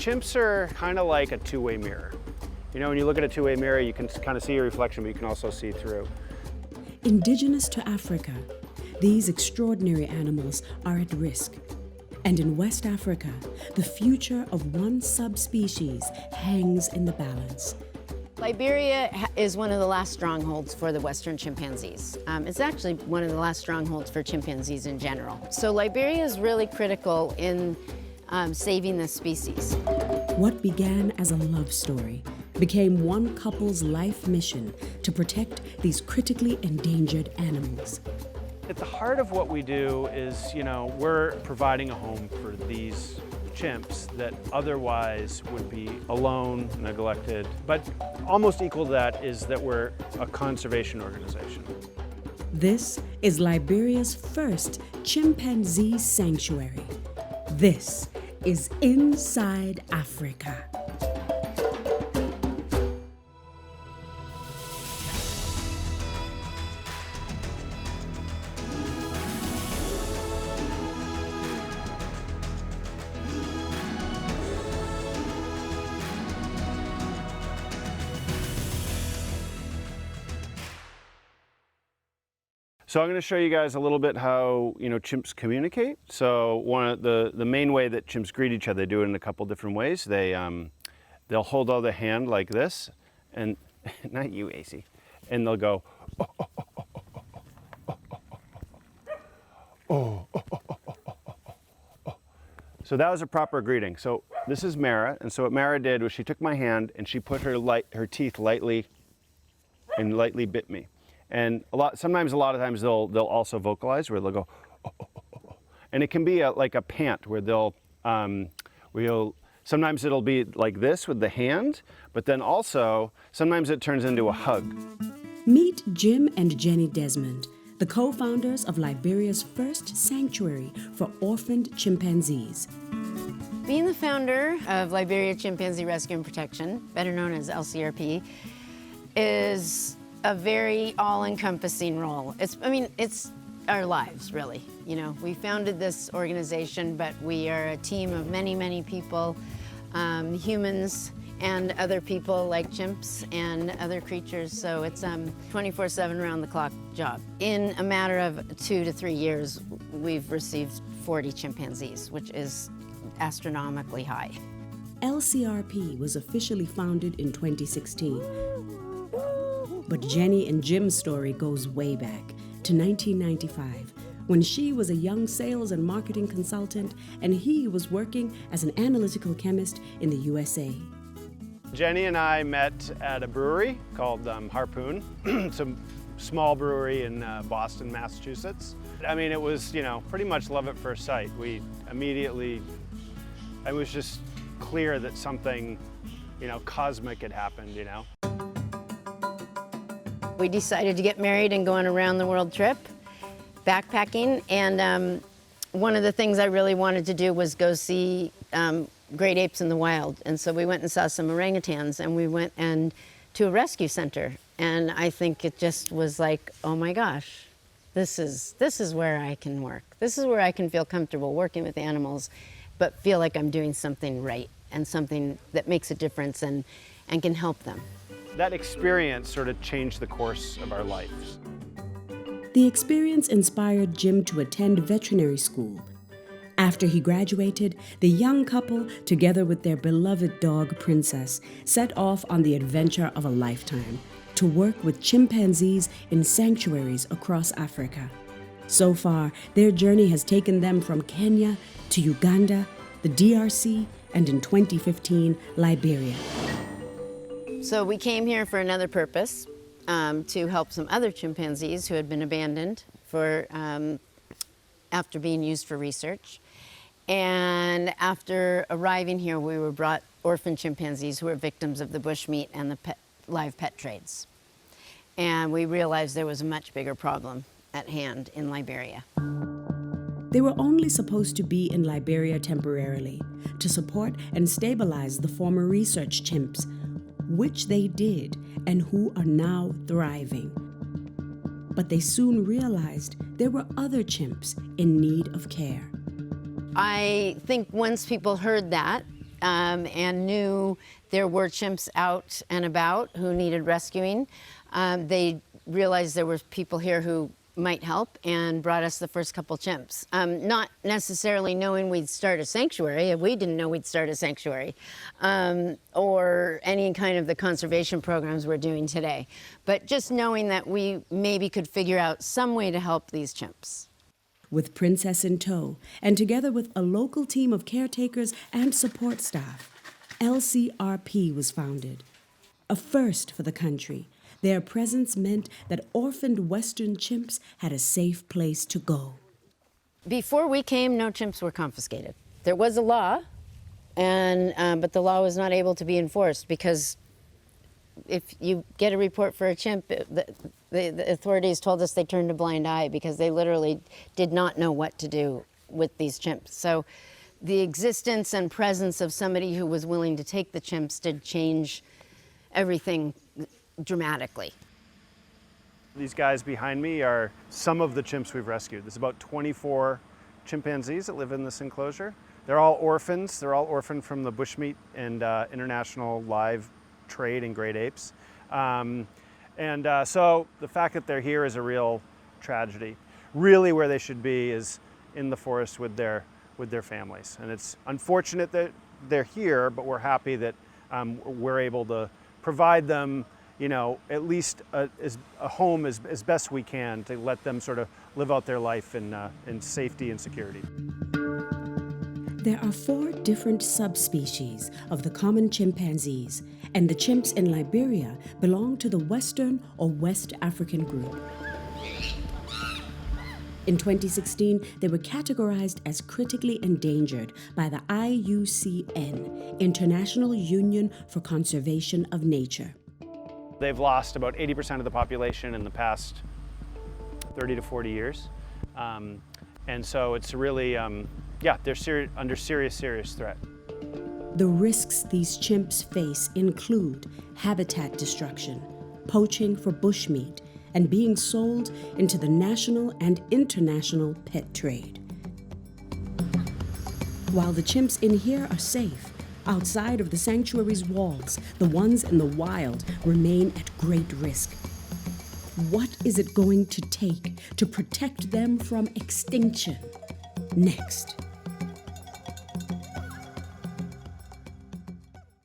chimps are kind of like a two-way mirror. You know, when you look at a two-way mirror, you can kind of see your reflection, but you can also see through. Indigenous to Africa, these extraordinary animals are at risk. And in West Africa, the future of one subspecies hangs in the balance. Liberia is one of the last strongholds for the Western chimpanzees. It's actually one of the last strongholds for chimpanzees in general. So Liberia is really critical in saving this species. What began as a love story became one couple's life mission to protect these critically endangered animals. At the heart of what we do is, you know, we're providing a home for these chimps that otherwise would be alone, neglected. But almost equal to that is that we're a conservation organization. This is Liberia's first chimpanzee sanctuary. This is Inside Africa. So I'm going to show you guys a little bit how, you know, chimps communicate. So one of the main way that chimps greet each other, they do it in a couple different ways. They'll hold out their hand like this, and not you, AC, and they'll go, oh, oh, oh, oh, oh, oh, oh, oh. So that was a proper greeting. So this is Mara, and so what Mara did was she took my hand and she put her teeth lightly bit me. And sometimes a lot of times they'll also vocalize where they'll go, oh, oh, oh, oh. And it can be like a pant where sometimes it'll be like this with the hand, but then also sometimes it turns into a hug. Meet Jim and Jenny Desmond, the co-founders of Liberia's first sanctuary for orphaned chimpanzees. Being the founder of Liberia Chimpanzee Rescue and Protection, better known as LCRP, is a very all-encompassing role. It's our lives, really. You know, we founded this organization, but we are a team of many, many people, humans and other people like chimps and other creatures. So it's 24/7 round-the-clock job. In a matter of 2 to 3 years, we've received 40 chimpanzees, which is astronomically high. LCRP was officially founded in 2016. But Jenny and Jim's story goes way back to 1995, when she was a young sales and marketing consultant and he was working as an analytical chemist in the USA. Jenny and I met at a brewery called Harpoon. It's a small brewery in Boston, Massachusetts. I mean, it was, you know, pretty much love at first sight. It was just clear that something, you know, cosmic had happened, you know. We decided to get married and go on a round-the-world trip, backpacking, and one of the things I really wanted to do was go see great apes in the wild. And so we went and saw some orangutans, and we went to a rescue center. And I think it just was like, oh my gosh, this is where I can work. This is where I can feel comfortable working with animals, but feel like I'm doing something right and something that makes a difference and can help them. That experience sort of changed the course of our lives. The experience inspired Jim to attend veterinary school. After he graduated, the young couple, together with their beloved dog, Princess, set off on the adventure of a lifetime to work with chimpanzees in sanctuaries across Africa. So far, their journey has taken them from Kenya to Uganda, the DRC, and in 2015, Liberia. So we came here for another purpose, to help some other chimpanzees who had been abandoned after being used for research. And after arriving here, we were brought orphan chimpanzees who were victims of the bushmeat and the live pet trades. And we realized there was a much bigger problem at hand in Liberia. They were only supposed to be in Liberia temporarily to support and stabilize the former research chimps, which they did and who are now thriving. But they soon realized there were other chimps in need of care. I think once people heard that, and knew there were chimps out and about who needed rescuing. They realized there were people here who might help and brought us the first couple chimps. Not necessarily knowing we'd start a sanctuary. We didn't know we'd start a sanctuary or any kind of the conservation programs we're doing today. But just knowing that we maybe could figure out some way to help these chimps. With Princess in tow, and together with a local team of caretakers and support staff, LCRP was founded. A first for the country. Their presence meant that orphaned Western chimps had a safe place to go. Before we came, no chimps were confiscated. There was a law, but the law was not able to be enforced because if you get a report for a chimp, the authorities told us they turned a blind eye because they literally did not know what to do with these chimps. So the existence and presence of somebody who was willing to take the chimps did change everything dramatically. These guys behind me are some of the chimps we've rescued. There's about 24 chimpanzees that live in this enclosure. They're all orphans. They're all orphaned from the bushmeat and international live trade in great apes. So the fact that they're here is a real tragedy. Really where they should be is in the forest with their families. And it's unfortunate that they're here, but we're happy that we're able to provide them, at least a home as best we can to let them sort of live out their life in safety and security. There are 4 different subspecies of the common chimpanzees, and the chimps in Liberia belong to the Western or West African group. In 2016, they were categorized as critically endangered by the IUCN, International Union for Conservation of Nature. They've lost about 80% of the population in the past 30 to 40 years. And so it's really, they're under serious threat. The risks these chimps face include habitat destruction, poaching for bushmeat, and being sold into the national and international pet trade. While the chimps in here are safe, outside of the sanctuary's walls, the ones in the wild remain at great risk. What is it going to take to protect them from extinction? Next.